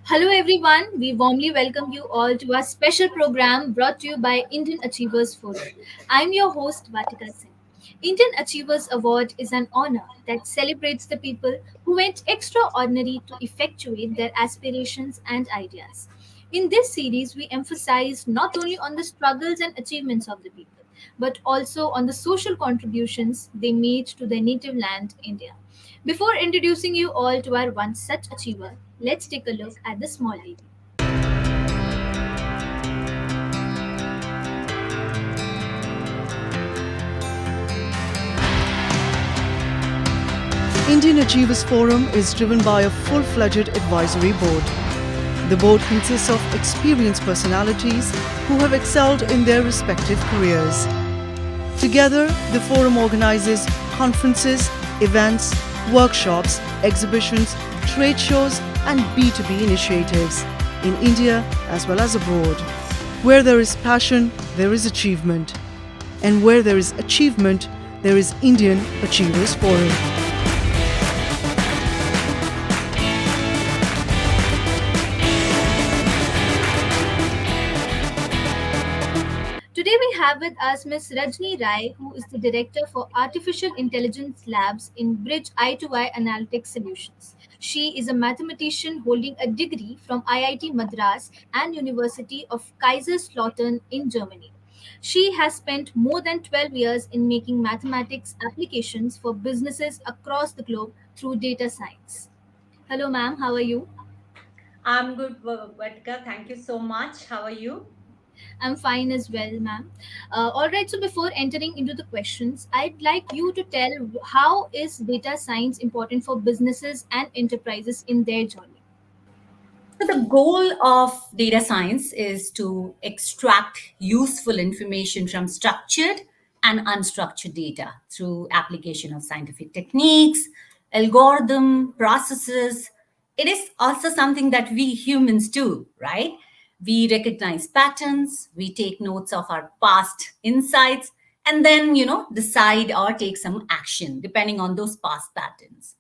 Hello, everyone. We warmly welcome you all to our special program brought to you by Indian Achievers Forum. I'm your host, Vatika Singh. Indian Achievers Award is an honor that celebrates the people who went extraordinary to effectuate their aspirations and ideas. In this series, we emphasize not only on the struggles and achievements of the people, but also on the social contributions they made to their native land, India. Before introducing you all to our one such achiever, let's take a look at the small lady. Indian Achievers Forum is driven by a full-fledged advisory board. The board consists of experienced personalities who have excelled in their respective careers. Together, the forum organizes conferences, events, workshops, exhibitions, trade shows, and B2B initiatives in India as well as abroad. Where there is passion, there is achievement. And where there is achievement, there is Indian Achievers Forum. Today we have with us Ms. Rajani Rai, who is the Director for Artificial Intelligence Labs in Bridge I2I Analytics Solutions. She is a mathematician holding a degree from IIT Madras and University of Kaiserslautern in Germany. She has spent more than 12 years in making mathematics applications for businesses across the globe through data science. Hello, ma'am. How are you? I'm good, Vatika. Thank you so much. How are you? I'm fine as well, ma'am. All right. So before entering into the questions, I'd like you to tell how is data science important for businesses and enterprises in their journey. So, the goal of data science is to extract useful information from structured and unstructured data through application of scientific techniques, algorithm, processes. It is also something that we humans do, right? We recognize patterns, we take notes of our past insights, and then, decide or take some action depending on those past patterns.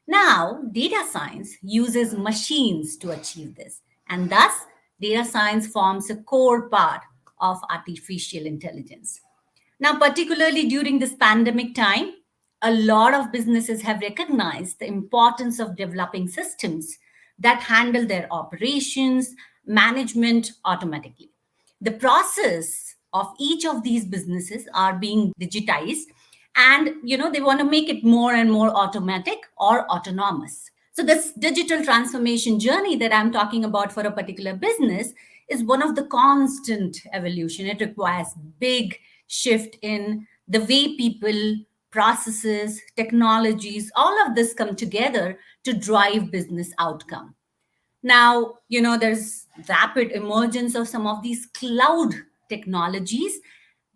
Now, data science uses machines to achieve this, and thus, data science forms a core part of artificial intelligence. Now, particularly during this pandemic time, a lot of businesses have recognized the importance of developing systems that handle their operations, management automatically. The process of each of these businesses are being digitized, and they want to make it more and more automatic or autonomous. So this digital transformation journey that I'm talking about for a particular business is one of the constant evolution. It requires big shift in the way people, processes, technologies, all of this come together to drive business outcome. Now, there's rapid emergence of some of these cloud technologies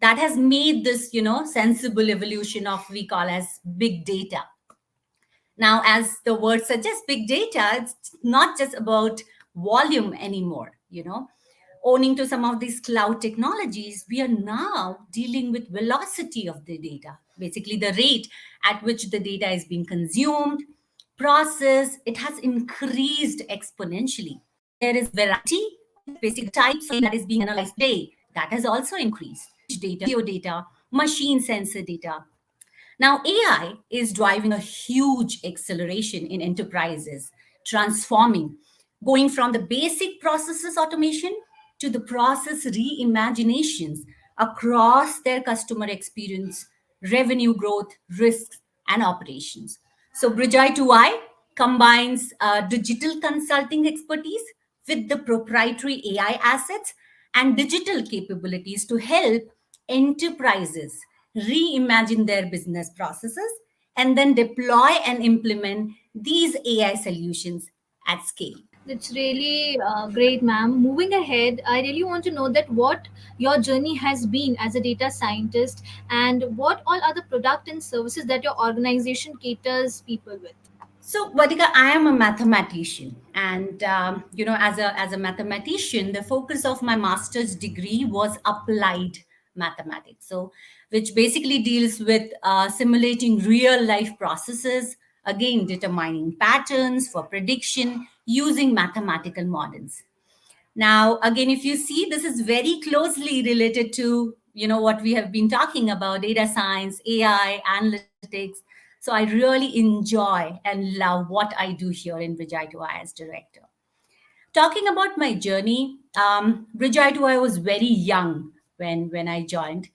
that has made this, sensible evolution of we call as big data. Now, as the word suggests, big data, it's not just about volume anymore, Owning to some of these cloud technologies, we are now dealing with velocity of the data, basically the rate at which the data is being consumed, processed, it has increased exponentially. There is variety, basic types that is being analyzed today, that has also increased. Data, video data, machine sensor data, now, AI is driving a huge acceleration in enterprises, transforming, going from the basic processes automation to the process reimaginations across their customer experience, revenue growth, risks, and operations. So, Bridgei 2I combines digital consulting expertise with the proprietary AI assets and digital capabilities to help enterprises reimagine their business processes and then deploy and implement these AI solutions at scale. That's really great, ma'am. Moving ahead, I really want to know that what your journey has been as a data scientist and what all are the product and services that your organization caters people with. So, Vadika, I am a mathematician, and as a mathematician, the focus of my master's degree was applied mathematics. So, which basically deals with simulating real life processes, again determining patterns for prediction using mathematical models. Now, again, if you see, this is very closely related to what we have been talking about: data science, AI, analytics. So I really enjoy and love what I do here in Vijay as director. Talking about my journey, Bridget, I was very young when I joined,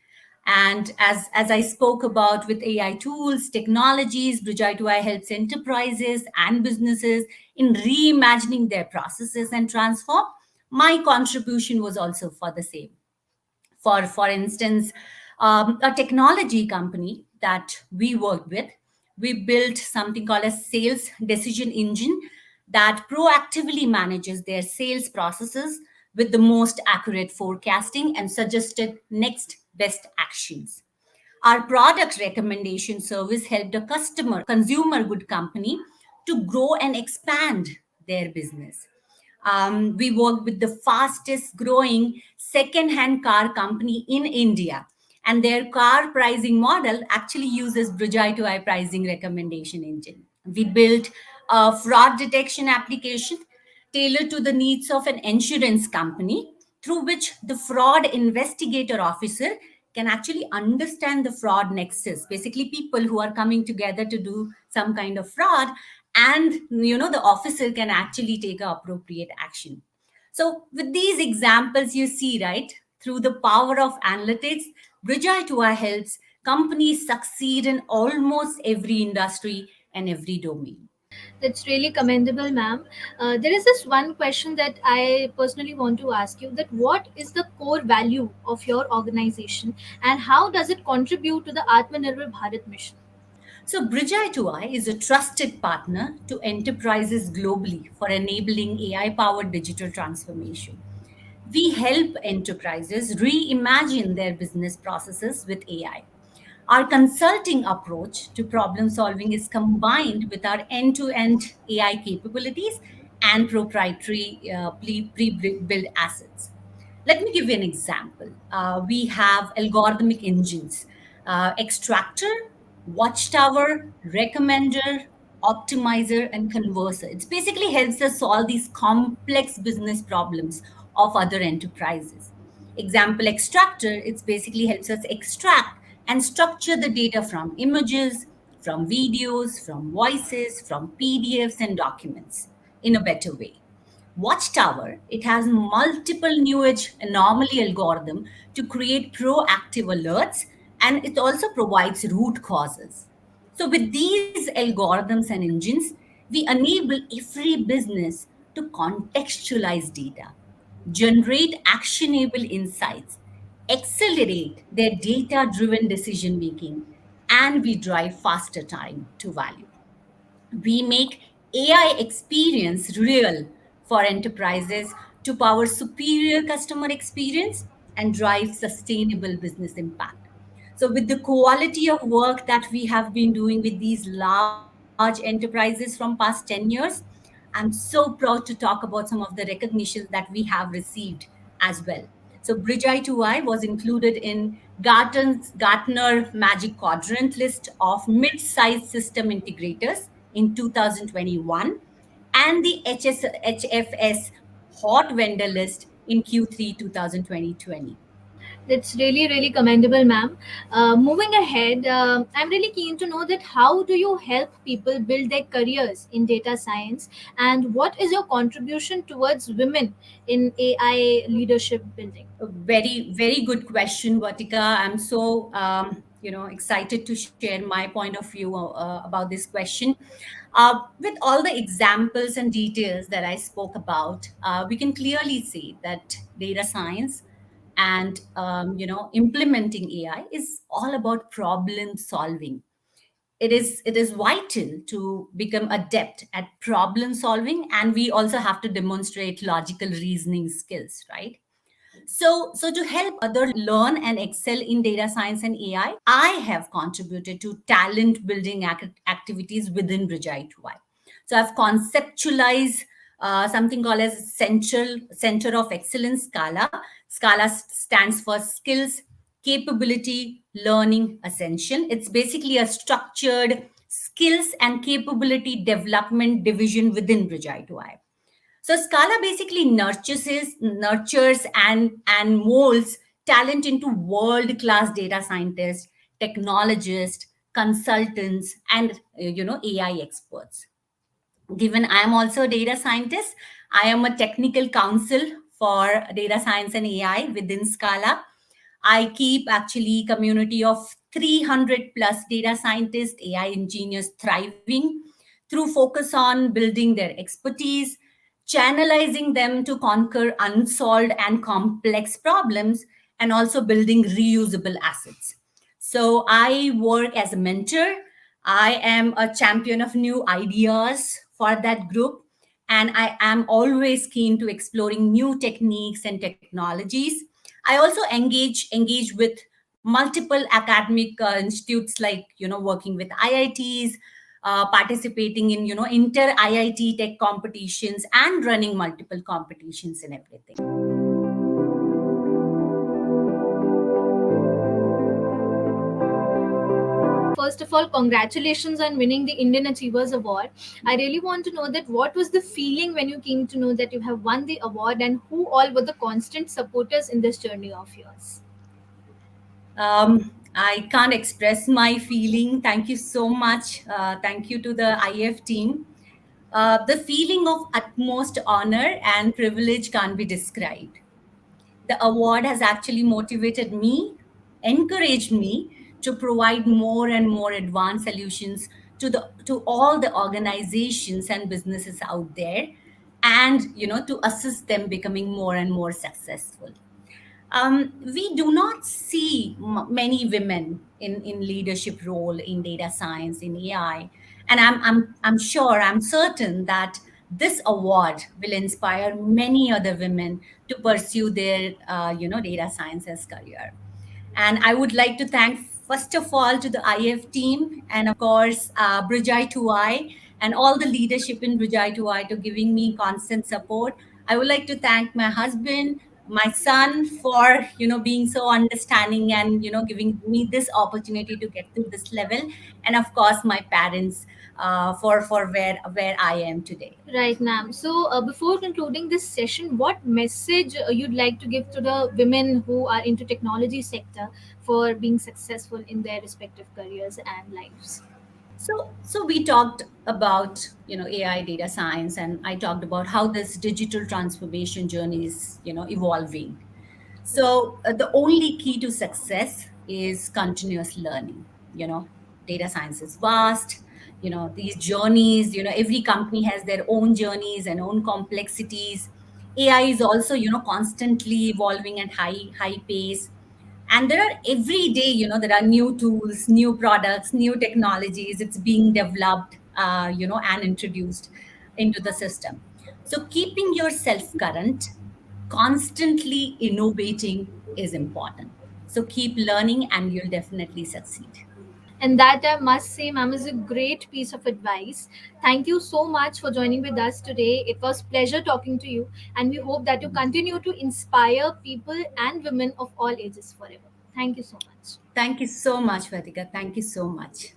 and as I spoke about with AI tools, technologies, Bridget helps enterprises and businesses in reimagining their processes and transform. My contribution was also for the same. For instance, a technology company that we worked with, we built something called a sales decision engine that proactively manages their sales processes with the most accurate forecasting and suggested next best actions. Our product recommendation service helped a consumer good company to grow and expand their business. We worked with the fastest growing second-hand car company in India, and their car pricing model actually uses Bridgai to I pricing recommendation engine. We built a fraud detection application tailored to the needs of an insurance company, through which the fraud investigator officer can actually understand the fraud nexus, basically people who are coming together to do some kind of fraud, and the officer can actually take appropriate action. So with these examples, you see, right, through the power of analytics, Bridgai helps companies succeed in almost every industry and every domain. That's really commendable, ma'am. There is this one question that I personally want to ask you: that what is the core value of your organization, and how does it contribute to the Atmanirbhar Bharat mission? So, Bridgai is a trusted partner to enterprises globally for enabling AI powered digital transformation. We help enterprises reimagine their business processes with AI. Our consulting approach to problem solving is combined with our end to end AI capabilities and proprietary pre built assets. Let me give you an example. We have algorithmic engines: extractor, watchtower, recommender, optimizer, and converser. It basically helps us solve these complex business problems of other enterprises. Example: extractor, it basically helps us extract and structure the data from images, from videos, from voices, from PDFs and documents in a better way. Watchtower, it has multiple new age anomaly algorithm to create proactive alerts, and it also provides root causes. So with these algorithms and engines, we enable every business to contextualize data, generate actionable insights, accelerate their data driven decision making, and we drive faster time to value. We make AI experience real for enterprises to power superior customer experience and drive sustainable business impact. So, with the quality of work that we have been doing with these large enterprises from past 10 years, I'm so proud to talk about some of the recognitions that we have received as well. So, Bridgei 2i was included in Gartner Magic Quadrant list of mid-sized system integrators in 2021, and the HFS Hot Vendor list in Q3 2020. That's really, really commendable, ma'am. Moving ahead, I'm really keen to know that how do you help people build their careers in data science, and what is your contribution towards women in AI leadership building? A very good question, Vatika. I'm so excited to share my point of view about this question. With all the examples and details that I spoke about, we can clearly see that data science and implementing AI is all about problem solving. It is vital to become adept at problem solving, and we also have to demonstrate logical reasoning skills, right? So to help other learn and excel in data science and AI have contributed to talent building activities within Bridgei 2I. So I've conceptualized something called as Central Center of Excellence Scala. Scala stands for Skills, Capability, Learning, Ascension. It's basically a structured skills and capability development division within Bridgai 2I. So Scala basically nurtures and molds talent into world-class data scientists, technologists, consultants, and AI experts. Given I am also a data scientist, I am a technical counsel for data science and AI within Scala. I keep actually community of 300 plus data scientists, AI engineers thriving through focus on building their expertise, channelizing them to conquer unsolved and complex problems, and also building reusable assets. So I work as a mentor. I am a champion of new ideas for that group, and I am always keen to exploring new techniques and technologies. I also engage with multiple academic institutes, like working with IITs, participating in inter IIT tech competitions, and running multiple competitions and everything. First of all, congratulations on winning the Indian Achievers Award. I really want to know that what was the feeling when you came to know that you have won the award, and who all were the constant supporters in this journey of yours? I can't express my feeling. Thank you so much. Thank you to the IF team. The feeling of utmost honor and privilege can't be described. The award has actually motivated me, encouraged me to provide more and more advanced solutions to all the organizations and businesses out there, and to assist them becoming more and more successful. We do not see many women in leadership role in data science, in AI, and I'm sure, I'm certain that this award will inspire many other women to pursue their data sciences career. And I would like to thank, first of all, to the IF team, and of course, Brijai 2I, and all the leadership in Brijai 2I to giving me constant support. I would like to thank my husband, my son, for being so understanding and giving me this opportunity to get to this level, and of course my parents, for where I am today. Right, ma'am. So, before concluding this session, what message you'd like to give to the women who are into technology sector for being successful in their respective careers and lives? So we talked about AI, data science, and I talked about how this digital transformation journey is evolving. So the only key to success is continuous learning. Data science is vast. These journeys. Every company has their own journeys and own complexities. AI is also constantly evolving at high pace, and there are every day there are new tools, new products, new technologies. It's being developed, and introduced into the system. So keeping yourself current, constantly innovating is important. So keep learning and you'll definitely succeed. And that, I must say, ma'am, is a great piece of advice. Thank you so much for joining with us today. It was pleasure talking to you, and we hope that you continue to inspire people and women of all ages forever. Thank you so much. Thank you so much, Vedika. Thank you so much.